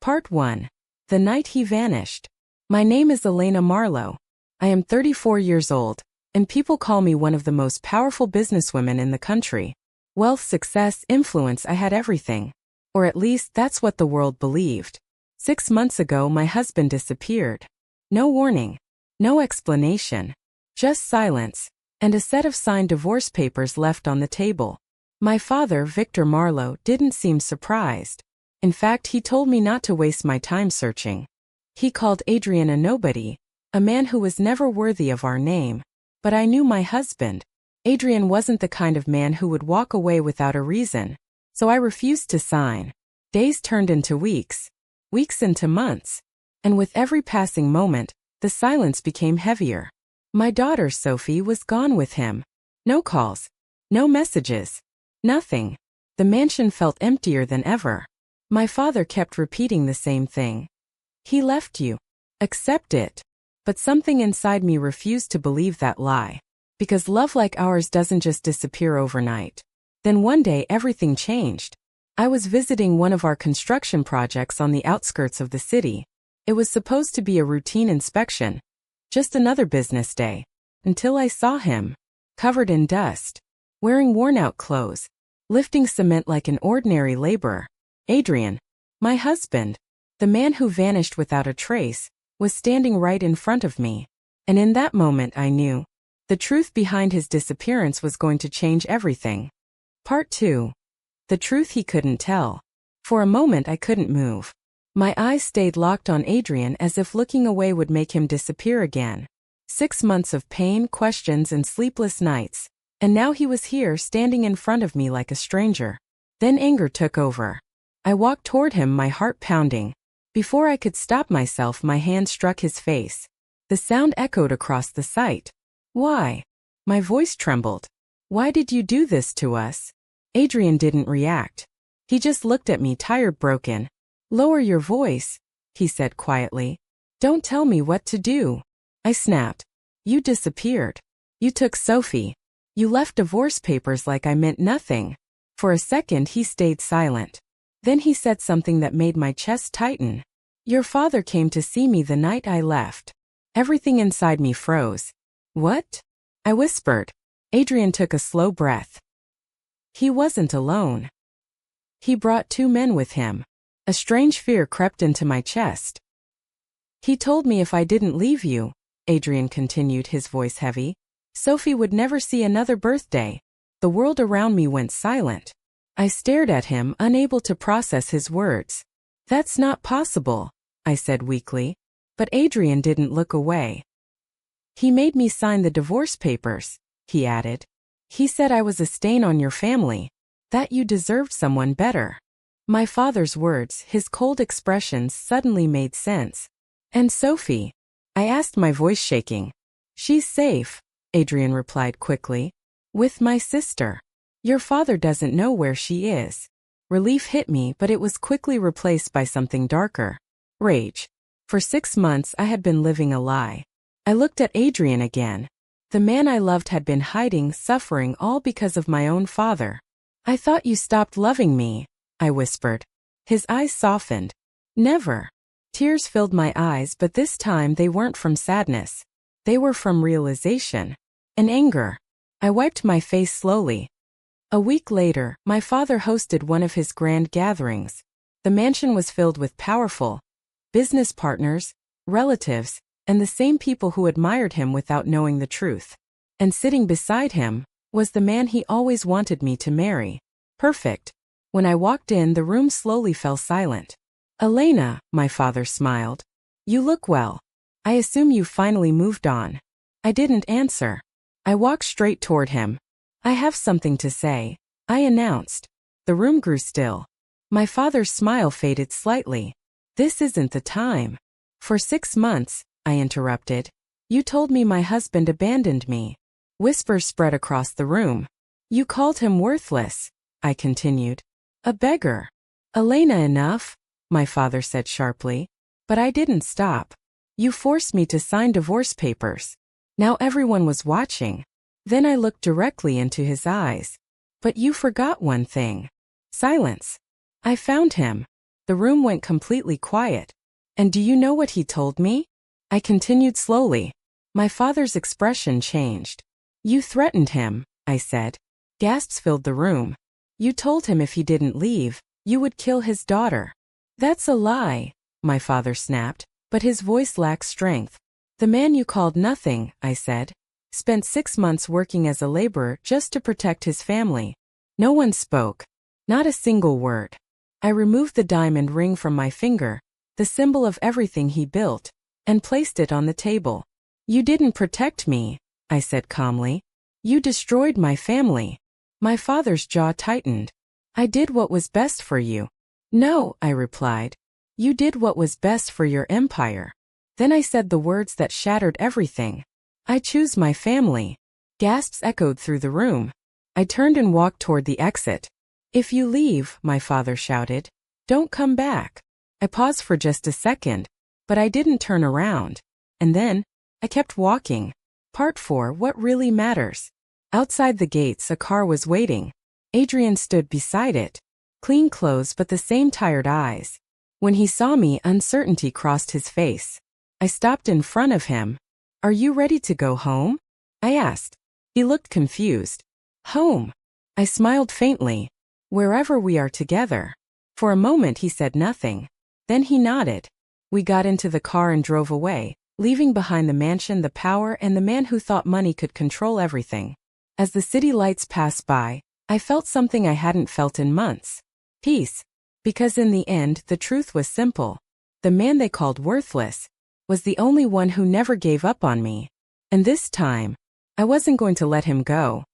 Part 1. The Night He Vanished. My name is Elena Marlowe. I am 34 years old, and people call me one of the most powerful businesswomen in the country. Wealth, success, influence, I had everything. Or at least that's what the world believed. 6 months ago my husband disappeared. No warning. No explanation. Just silence, and a set of signed divorce papers left on the table. My father, Victor Marlowe, didn't seem surprised. In fact, he told me not to waste my time searching. He called Adrian a nobody, a man who was never worthy of our name. But I knew my husband. Adrian wasn't the kind of man who would walk away without a reason, so I refused to sign. Days turned into weeks, weeks into months, and with every passing moment, the silence became heavier. My daughter Sophie was gone with him. No calls, no messages, nothing. The mansion felt emptier than ever. My father kept repeating the same thing. He left you. Accept it. But something inside me refused to believe that lie. Because love like ours doesn't just disappear overnight. Then one day everything changed. I was visiting one of our construction projects on the outskirts of the city. It was supposed to be a routine inspection. Just another business day. Until I saw him. Covered in dust. Wearing worn-out clothes. Lifting cement like an ordinary laborer. Adrian, my husband, the man who vanished without a trace, was standing right in front of me. And in that moment I knew. The truth behind his disappearance was going to change everything. Part 2. The truth he couldn't tell. For a moment I couldn't move. My eyes stayed locked on Adrian as if looking away would make him disappear again. 6 months of pain, questions, and sleepless nights. And now he was here standing in front of me like a stranger. Then anger took over. I walked toward him, my heart pounding. Before I could stop myself, my hand struck his face. The sound echoed across the site. Why? My voice trembled. Why did you do this to us? Adrian didn't react. He just looked at me, tired, broken. Lower your voice, he said quietly. Don't tell me what to do. I snapped. You disappeared. You took Sophie. You left divorce papers like I meant nothing. For a second he stayed silent. Then he said something that made my chest tighten. Your father came to see me the night I left. Everything inside me froze. What? I whispered. Adrian took a slow breath. He wasn't alone. He brought 2 men with him. A strange fear crept into my chest. He told me if I didn't leave you, Adrian continued, his voice heavy, Sophie would never see another birthday. The world around me went silent. I stared at him, unable to process his words. That's not possible, I said weakly. But Adrian didn't look away. He made me sign the divorce papers, he added. He said I was a stain on your family, that you deserved someone better. My father's words, his cold expressions suddenly made sense. And Sophie? I asked, my voice shaking. She's safe, Adrian replied quickly. With my sister. Your father doesn't know where she is. Relief hit me, but it was quickly replaced by something darker. Rage. For 6 months I had been living a lie. I looked at Adrian again. The man I loved had been hiding, suffering, all because of my own father. I thought you stopped loving me, I whispered. His eyes softened. Never. Tears filled my eyes, but this time they weren't from sadness. They were from realization. And anger. I wiped my face slowly. A week later, my father hosted one of his grand gatherings. The mansion was filled with powerful business partners, relatives, and the same people who admired him without knowing the truth. And sitting beside him was the man he always wanted me to marry. Perfect. When I walked in, the room slowly fell silent. Elena, my father smiled. You look well. I assume you finally moved on. I didn't answer. I walked straight toward him. I have something to say, I announced. The room grew still. My father's smile faded slightly. This isn't the time. For 6 months, I interrupted. You told me my husband abandoned me. Whispers spread across the room. You called him worthless, I continued. A beggar. Elena, enough, my father said sharply. But I didn't stop. You forced me to sign divorce papers. Now everyone was watching. Then I looked directly into his eyes. But you forgot one thing. Silence. I found him. The room went completely quiet. And do you know what he told me? I continued slowly. My father's expression changed. You threatened him, I said. Gasps filled the room. You told him if he didn't leave, you would kill his daughter. That's a lie, my father snapped, but his voice lacked strength. The man you called nothing, I said, spent 6 months working as a laborer just to protect his family. No one spoke. Not a single word. I removed the diamond ring from my finger, the symbol of everything he built, and placed it on the table. You didn't protect me, I said calmly. You destroyed my family. My father's jaw tightened. I did what was best for you. No, I replied. You did what was best for your empire. Then I said the words that shattered everything. I choose my family. Gasps echoed through the room. I turned and walked toward the exit. If you leave, my father shouted, don't come back. I paused for just a second, but I didn't turn around. And then, I kept walking. Part 4: What Really Matters. Outside the gates, a car was waiting. Adrian stood beside it. Clean clothes but the same tired eyes. When he saw me, uncertainty crossed his face. I stopped in front of him. Are you ready to go home? I asked. He looked confused. Home? I smiled faintly. Wherever we are together. For a moment he said nothing. Then he nodded. We got into the car and drove away, leaving behind the mansion, the power, and the man who thought money could control everything. As the city lights passed by, I felt something I hadn't felt in months. Peace. Because in the end, the truth was simple. The man they called worthless was the only one who never gave up on me. And this time, I wasn't going to let him go.